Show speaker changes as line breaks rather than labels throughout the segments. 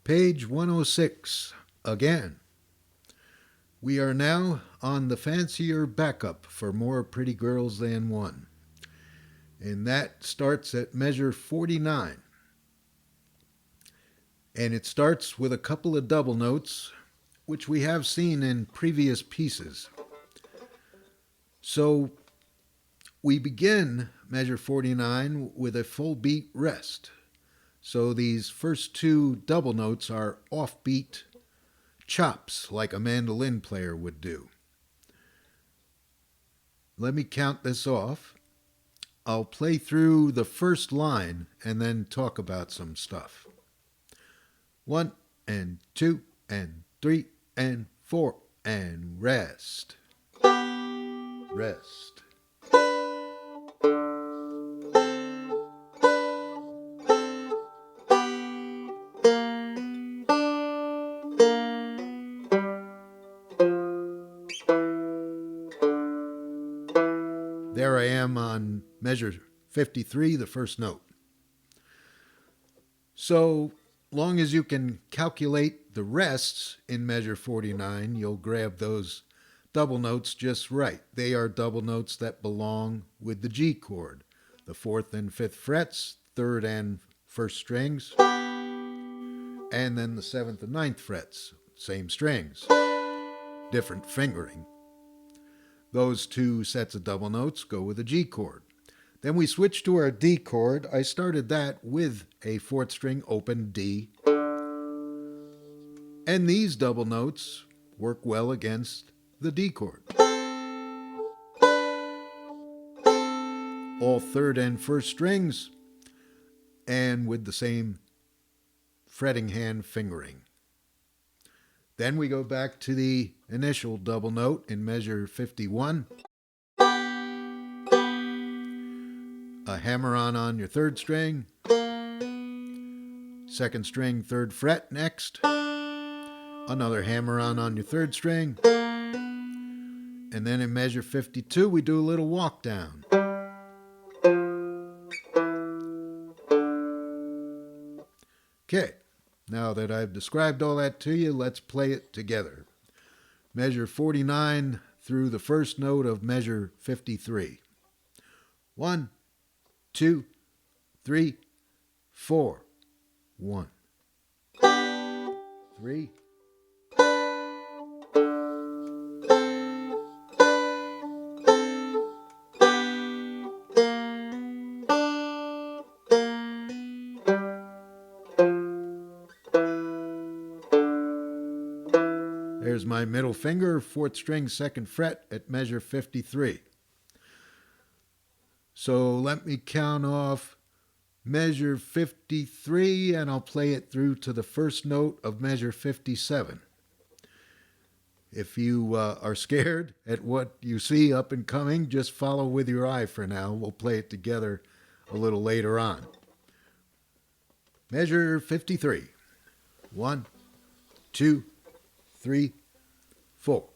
Page 106 again. We are now on the Fancier backup for More Pretty Girls Than One. And that starts at measure 49. And it starts with a couple of double notes, which we have seen in previous pieces. So we begin measure 49 with a full beat rest. So these first two double notes are offbeat chops like a mandolin player would do. Let me count this off. I'll play through the first line and then talk about some stuff. 1 and 2 and 3 and 4 and rest. Rest. There I am on measure 53, the first note. So long as you can calculate the rests in measure 49, you'll grab those double notes just right. They are double notes that belong with the G chord, the 4th and 5th frets, 3rd and 1st strings, and then the 7th and 9th frets, same strings, different fingering. Those two sets of double notes go with a G chord. Then we switch to our D chord. I started that with a 4th string open D. And these double notes work well against the D chord. All 3rd and 1st strings and with the same fretting hand fingering. Then we go back to the initial double note in measure 51. A hammer-on your 3rd string, 2nd string, 3rd fret next, another hammer-on your 3rd string, and then in measure 52 we do a little walk down. Okay, now that I've described all that to you, let's play it together. Measure 49 through the first note of measure 53. 1, 2, 3, 4. 1, 3. There's my middle finger, 4th string, 2nd fret at measure 53. So let me count off measure 53 and I'll play it through to the first note of measure 57. If you are scared at what you see up and coming, just follow with your eye for now. We'll play it together a little later on. Measure 53. 1, 2, 3, 4.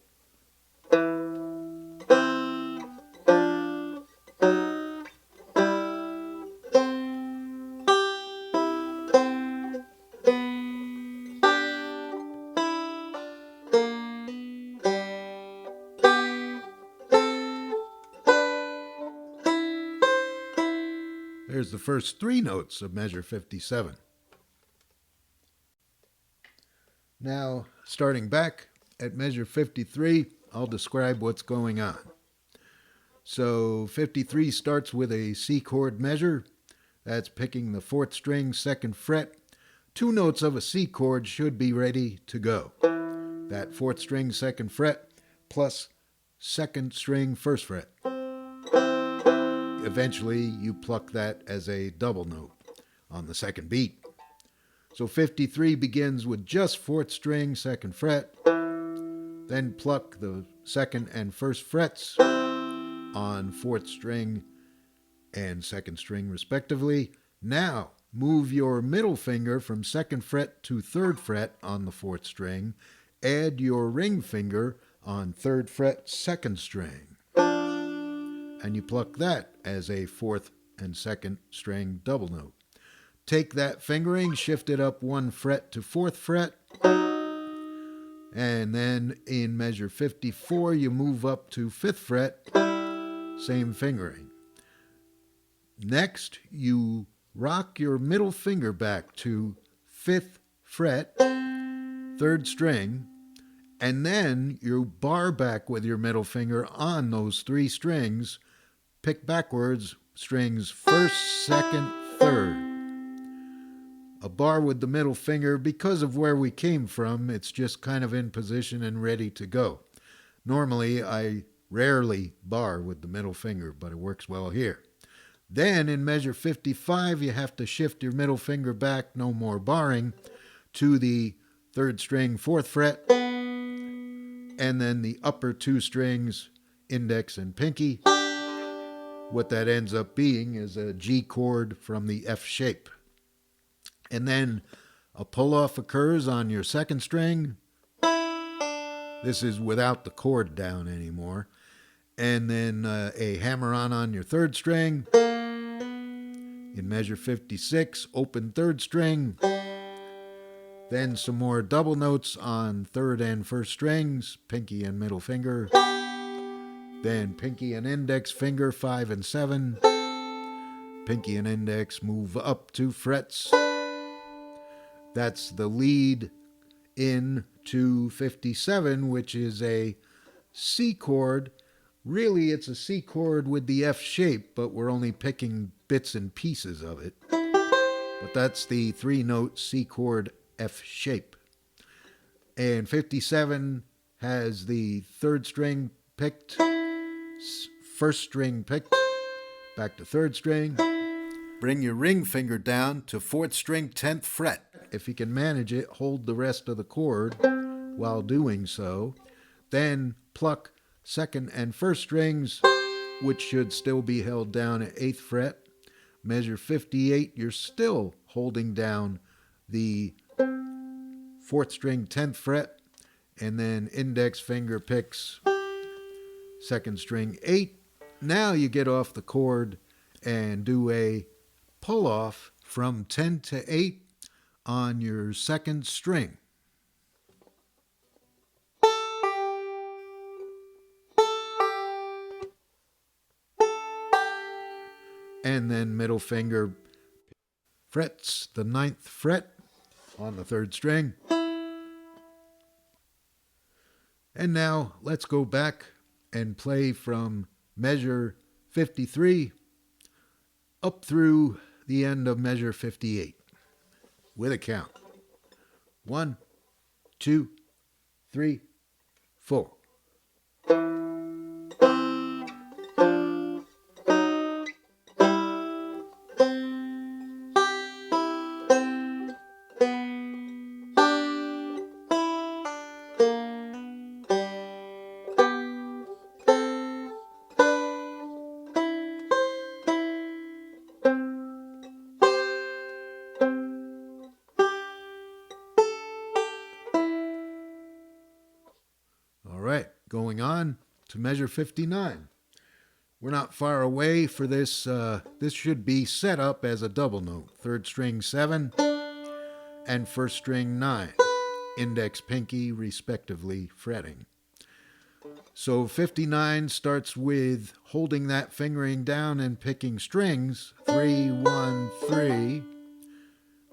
There's the first 3 notes of measure 57. Now, starting back at measure 53, I'll describe what's going on. So 53 starts with a C chord measure. That's picking the 4th string, 2nd fret. 2 notes of a C chord should be ready to go. That 4th string, 2nd fret, plus 2nd string, 1st fret. Eventually, you pluck that as a double note on the 2nd beat. So 53 begins with just 4th string, 2nd fret, then pluck the 2nd and 1st frets on 4th string and 2nd string respectively. Now, move your middle finger from 2nd fret to 3rd fret on the 4th string. Add your ring finger on 3rd fret, 2nd string. And you pluck that as a 4th and 2nd string double note. take that fingering, shift it up 1 fret to 4th fret, and then in measure 54 you move up to 5th fret, same fingering. Next, you rock your middle finger back to 5th fret, 3rd string, and then you bar back with your middle finger on those 3 strings, pick backwards, strings 1st, 2nd, 3rd. A bar with the middle finger, because of where we came from, it's just kind of in position and ready to go. Normally, I rarely bar with the middle finger, but it works well here. Then in measure 55, you have to shift your middle finger back, no more barring, to the 3rd string, 4th fret, and then the upper 2 strings, index and pinky. What that ends up being is a G chord from the F shape. And then a pull-off occurs on your 2nd string. This is without the chord down anymore. And then a hammer-on your 3rd string. In measure 56, open 3rd string. Then some more double notes on 3rd and 1st strings, pinky and middle finger. Then pinky and index finger, 5 and 7. Pinky and index move up 2 frets. That's the lead in to 57, which is a C chord. Really, it's a C chord with the F shape, but we're only picking bits and pieces of it. But that's the 3-note C chord F shape. And 57 has the 3rd string picked, 1st string picked, back to 3rd string. Bring your ring finger down to 4th string, 10th fret. If you can manage it, hold the rest of the chord while doing so. Then pluck 2nd and 1st strings, which should still be held down at 8th fret. Measure 58, you're still holding down the 4th string, 10th fret, and then index finger picks 2nd string, 8. Now you get off the chord and do a pull off from 10 to 8 on your 2nd string. And then middle finger frets the 9th fret on the 3rd string. And now let's go back and play from measure 53 up through the end of measure 58 with a count. 1, 2, 3, 4. All right, going on to measure 59. We're not far away for this. This should be set up as a double note. 3rd string 7 and 1st string 9. Index, pinky, respectively, fretting. So 59 starts with holding that fingering down and picking strings. 3, 1, 3.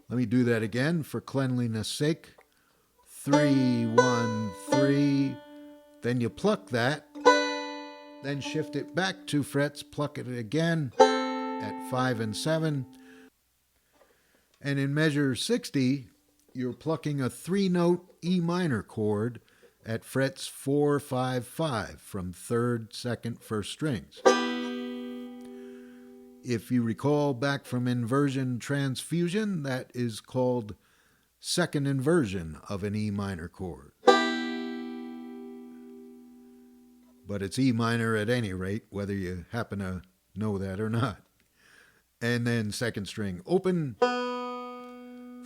Let me do that again for cleanliness' sake. 3, 1, 3. Then you pluck that, then shift it back 2 frets, pluck it again at 5 and 7. And in measure 60, you're plucking a 3-note E minor chord at frets 4, 5, 5 from 3rd, 2nd, 1st strings. If you recall back from inversion transfusion, that is called 2nd inversion of an E minor chord. But it's E minor at any rate, whether you happen to know that or not. And then 2nd string open.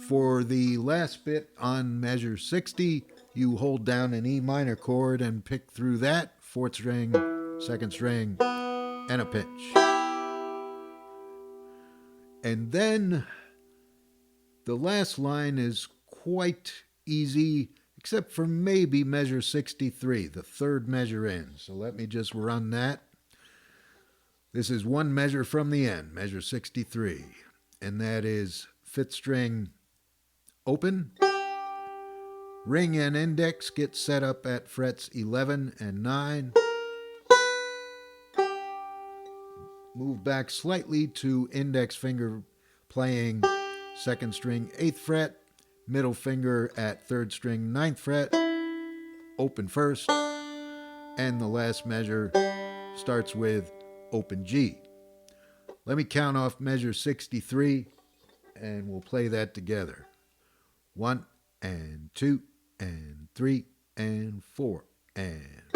For the last bit on measure 60, you hold down an E minor chord and pick through that, 4th string, 2nd string, and a pinch. And then The last line is quite easy, except for maybe measure 63, the third measure in. So let me just run that. This is one measure from the end, measure 63, and that is fifth string open. Ring and index get set up at frets 11 and 9. Move back slightly to index finger playing second string 8th fret, middle finger at third string 9th fret, open first, and the last measure starts with open G. Let me count off measure 63 and we'll play that together. 1 and 2 and 3 and 4 and...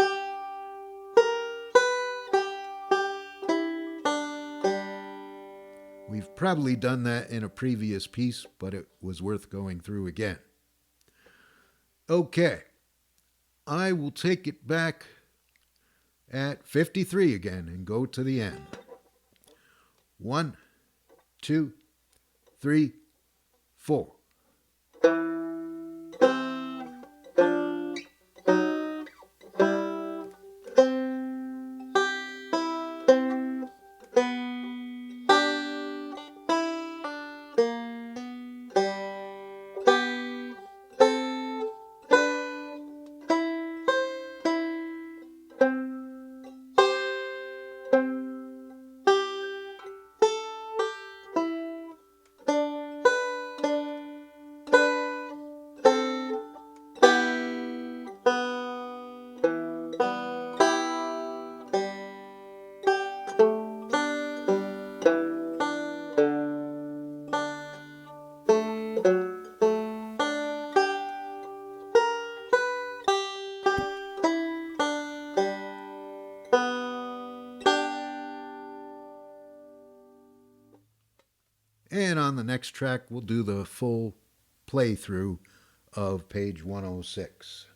We've probably done that in a previous piece, but it was worth going through again. Okay, I will take it back at 53 again and go to the end. 1, 2, 3, 4. And on the next track, we'll do the full playthrough of page 106.